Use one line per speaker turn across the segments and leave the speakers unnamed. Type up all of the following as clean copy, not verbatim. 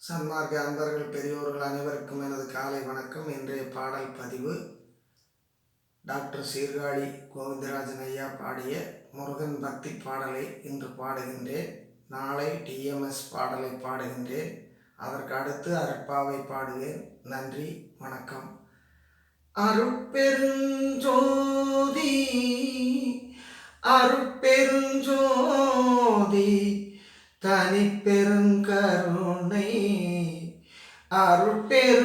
சன்மார்க்க அன்பர்கள் பெரியோர்கள் அனைவருக்கும் எனது காலை வணக்கம். இன்றைய பாடல் பதிவு டாக்டர் சீர்காழி கோவிந்தராஜன் ஐயா பாடிய முருகன் பக்தி பாடலை இன்று பாடுகின்றேன். நாளை டிஎம்எஸ் பாடலை பாடுகின்றேன். அதற்கு அடுத்து அருட்பாவை பாடுவேன். நன்றி, வணக்கம். அருட்பெருஞ்சோதி அருட்பெருஞ்சோதி தனிப்பெருங்கருணை அருட்பெருஞ்சோதி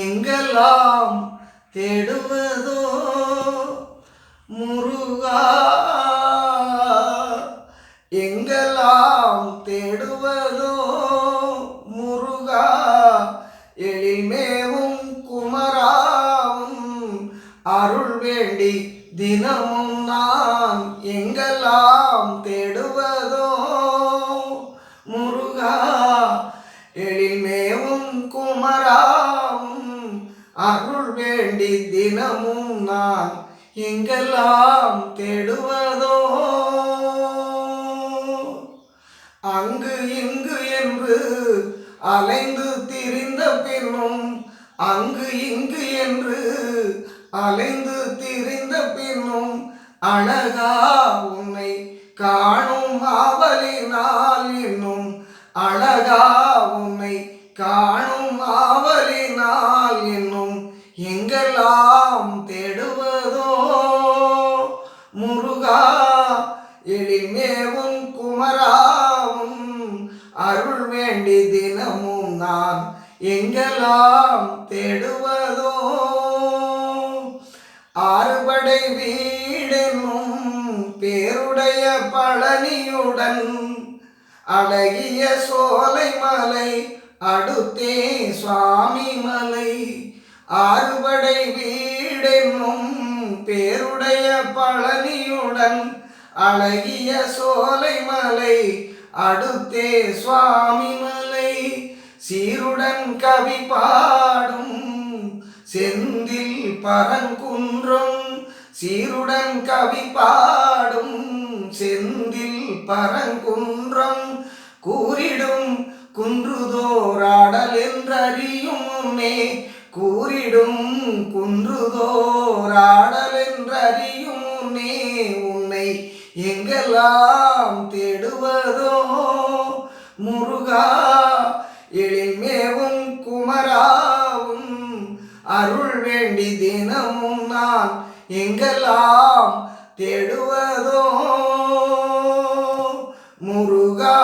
எங்கெல்லாம் தேடுவதோ முருகா, எங்கெல்லாம் தேடுவதோ முருகா, எழில்மேவும் குமராவும் அருள் வேண்டி தினமும் நான் எங்கெல்லாம் தேடுவதோ முருகா, எழில்மேவும் குமராவும் அருள் வேண்டி தினமும் நான் எங்கெல்லாம் தேடுவதோ. அங்கு இங்கு என்று அலைந்து திரிந்த பின்னும், அங்கு இங்கு என்று அலைந்து திரிந்த பின்னும் அழகா உன்னை காணும் ஆவலினால் இன்னும், அழகா உன்னை காணும் ஆவலினால் இன்னும் எங்கெல்லாம் தேடுவதோ முருகா, எழில்மேவும் குமராவும் அருள் வேண்டி தினமும் நான் எங்கெல்லாம் தேடுவதோ. ஆறுபடை வீடென்னும் பேருடைய பழனியுடன் அழகிய சோலை மலை அடுத்தே சுவாமி மலை. ஆறுபடை வீடென்னும் பேருடைய பழனியுடன் அழகிய சோலை மலை அடுத்தே சுவாமி மலை. சீருடன் கவி பாடும் செந்தில் பரங்குன்றம், சீருடன் கவி பாடும் செந்தில் பரங்குன்றம் கூறிடும் குன்றுதோராடல் என்றறியும் முன்னே, கூறிடும் குன்றுதோராடல் என்றறியும் முன்னே உன்னை எங்கெல்லாம் தேடுவதோ முருகா, எழில்மேவும் குமராவும் அருள் வேண்டி தினமும் நான் எங்கெல்லாம் தேடுவதோ முருகா.